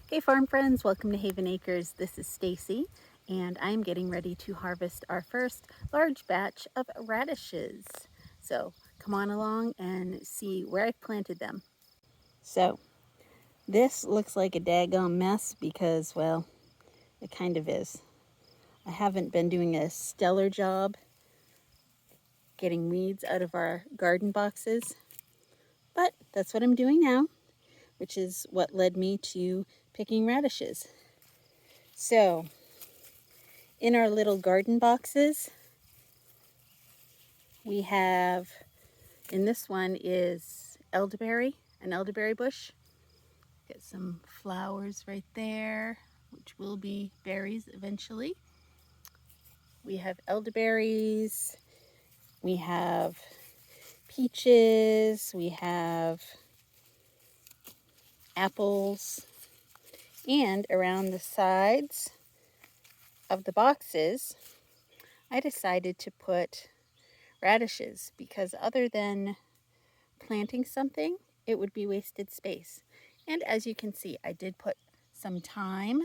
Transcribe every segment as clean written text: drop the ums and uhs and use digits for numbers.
Hey farm friends, welcome to Haven Acres. This is Stacy and I'm getting ready to harvest our first large batch of radishes. So come on along and see where I've planted them. So this looks like a daggone mess because, well, it kind of is. I haven't been doing a stellar job getting weeds out of our garden boxes, but that's what I'm doing now, which is what led me to picking radishes. So in our little garden boxes, we have, in this one is elderberry, an elderberry bush. Get some flowers right there, which will be berries eventually. We have elderberries, we have peaches, we have apples, and around the sides of the boxes, I decided to put radishes because other than planting something, it would be wasted space. And as you can see, I did put some thyme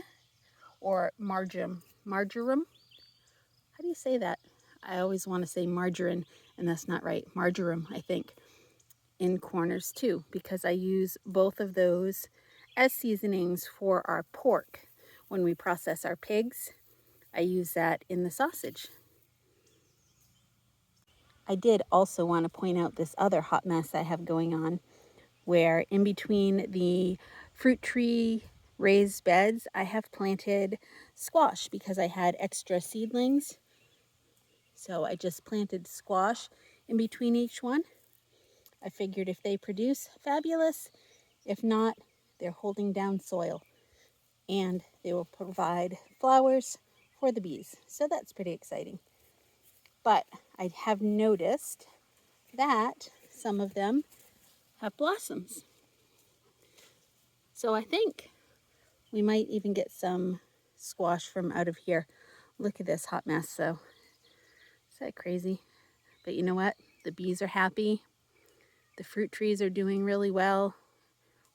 or marjoram. How do you say that? I always want to say margarine, and that's not right. Marjoram, I think, in corners too, because I use both of those as seasonings for our pork. When we process our pigs, I use that in the sausage. I did also want to point out this other hot mess I have going on, where in between the fruit tree raised beds, I have planted squash because I had extra seedlings. So I just planted squash in between each one. I figured if they produce, fabulous. If not, they're holding down soil and they will provide flowers for the bees. So that's pretty exciting. But I have noticed that some of them have blossoms. So I think we might even get some squash from out of here. Look at this hot mess though. Is that crazy? But you know what? The bees are happy. The fruit trees are doing really well.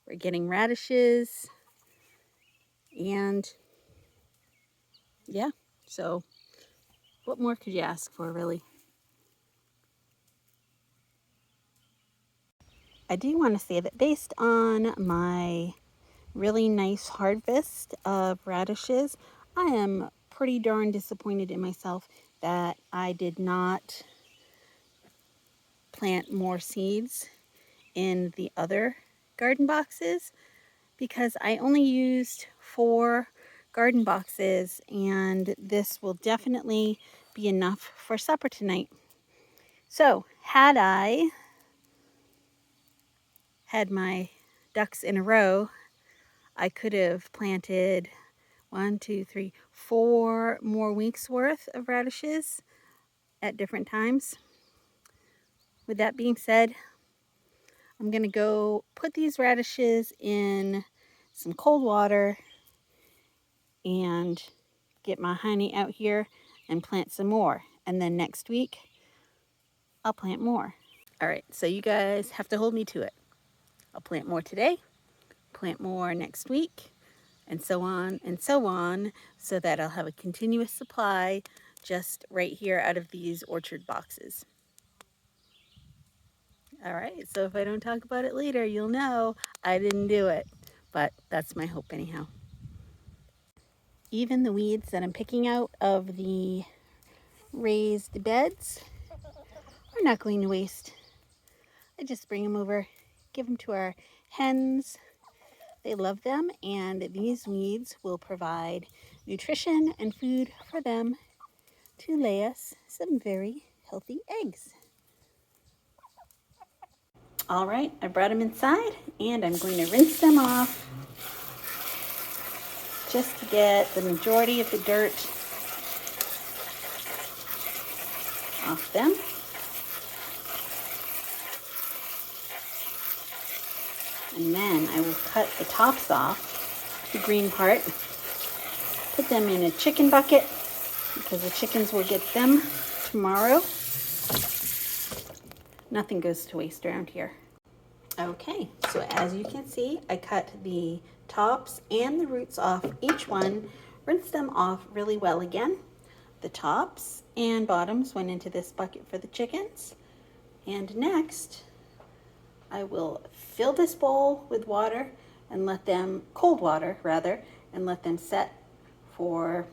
We're getting radishes. And yeah, so what more could you ask for, really? I do want to say that based on my really nice harvest of radishes, I am pretty darn disappointed in myself that I did not plant more seeds in the other garden boxes, because I only used 4 garden boxes and this will definitely be enough for supper tonight. So had I had my ducks in a row, I could have planted 1, 2, 3, 4 more weeks worth of radishes at different times. With that being said, I'm going to go put these radishes in some cold water and get my honey out here and plant some more. And then next week, I'll plant more. All right, so you guys have to hold me to it. I'll plant more today, plant more next week, and so on, so that I'll have a continuous supply just right here out of these orchard boxes. All right, so if I don't talk about it later, you'll know I didn't do it, but that's my hope anyhow. Even the weeds that I'm picking out of the raised beds are not going to waste. I just bring them over, give them to our hens. They love them, and these weeds will provide nutrition and food for them to lay us some very healthy eggs. All right, I brought them inside and I'm going to rinse them off just to get the majority of the dirt off them. And then I will cut the tops off, the green part, put them in a chicken bucket because the chickens will get them tomorrow. Nothing goes to waste around here. Okay, so as you can see, I cut the tops and the roots off each one, rinse them off really well again. The tops and bottoms went into this bucket for the chickens. And next, I will fill this bowl with water and let them, cold water rather, and let them set for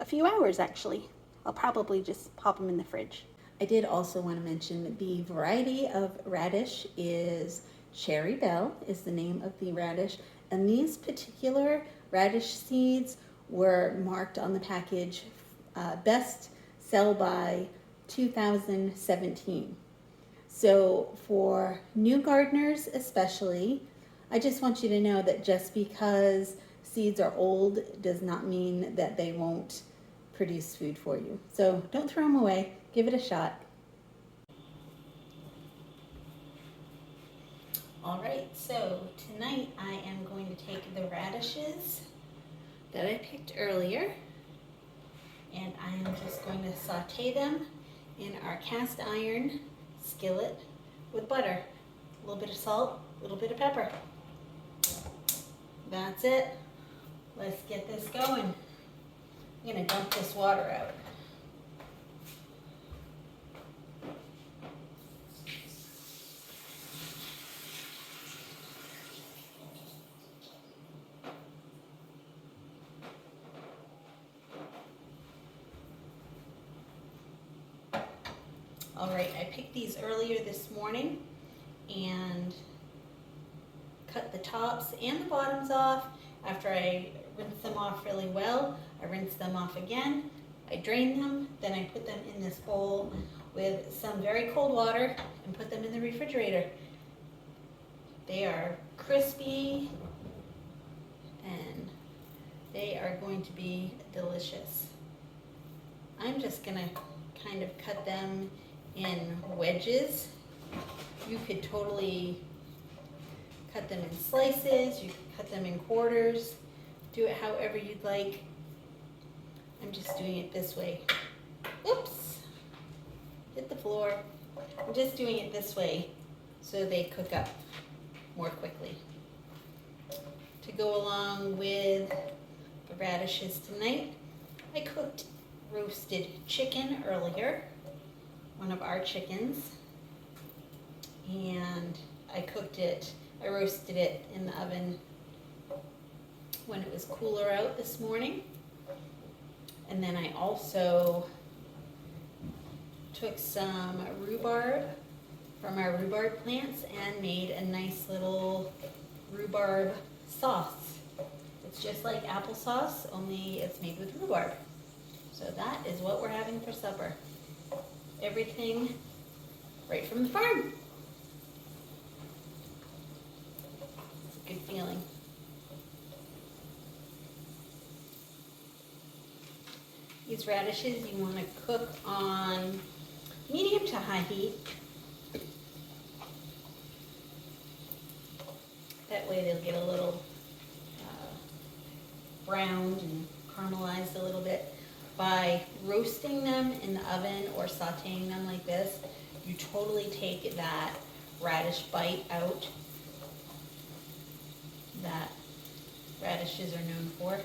a few hours actually. I'll probably just pop them in the fridge. I did also want to mention the variety of radish is Cherry Belle is the name of the radish, and these particular radish seeds were marked on the package best sell by 2017. So for new gardeners especially, I just want you to know that just because seeds are old does not mean that they won't produce food for you. So don't throw them away, give it a shot. All right, so tonight I am going to take the radishes that I picked earlier, and I am just going to saute them in our cast iron skillet with butter, a little bit of salt, a little bit of pepper. That's it. Let's get this going. I'm going to dump this water out. All right, I picked these earlier this morning and cut the tops and the bottoms off. After I rinsed them off really well, I rinsed them off again. I drained them, then I put them in this bowl with some very cold water and put them in the refrigerator. They are crispy and they are going to be delicious. I'm just gonna kind of cut them in wedges. You could totally cut them in slices, you could cut them in quarters, do it however you'd like. I'm just doing it this way. Oops, hit the floor. I'm just doing it this way so they cook up more quickly. To go along with the radishes tonight, I cooked roasted chicken earlier, one of our chickens, and I roasted it in the oven when it was cooler out this morning. And then I also took some rhubarb from our rhubarb plants and made a nice little rhubarb sauce. It's just like applesauce, only it's made with rhubarb. So that is what we're having for supper. Everything right from the farm. It's a good feeling. These radishes you want to cook on medium to high heat. That way they'll get a little browned and caramelized a little bit. By roasting them in the oven or sauteing them like this, you totally take that radish bite out that radishes are known for.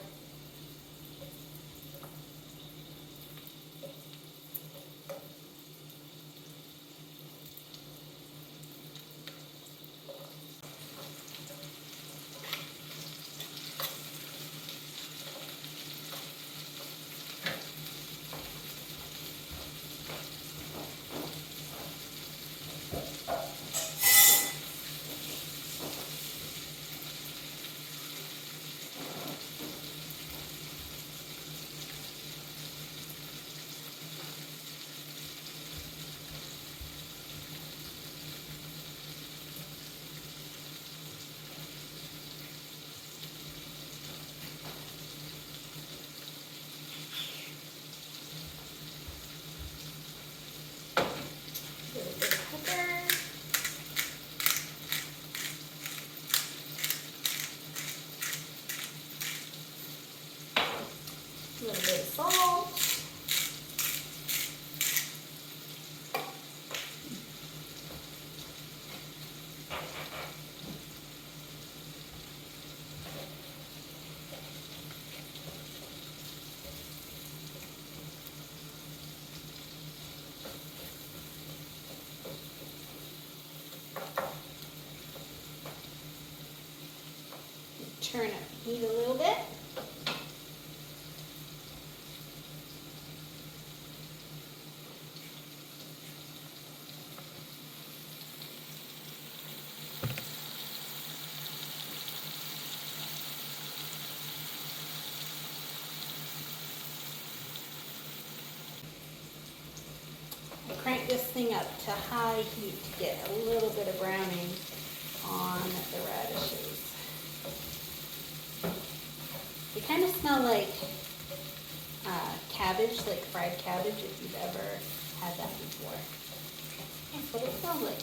Heat a little bit. Crank this thing up to high heat to get a little bit of browning on the radishes. They kind of smell like cabbage, like fried cabbage, if you've ever had that before. That's what it smells like.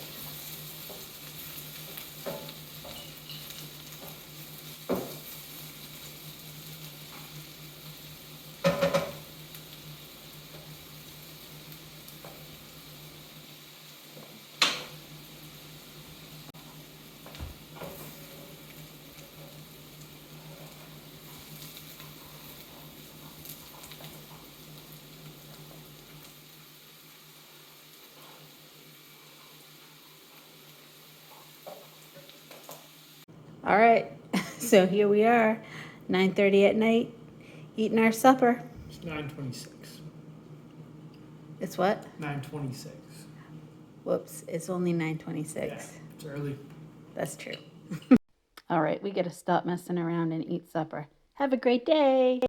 All right, so here we are, 9:30 at night, eating our supper. It's 9:26. It's what? 9:26. Whoops, it's only 9:26. Yeah, it's early. That's true. All right, we got to stop messing around and eat supper. Have a great day.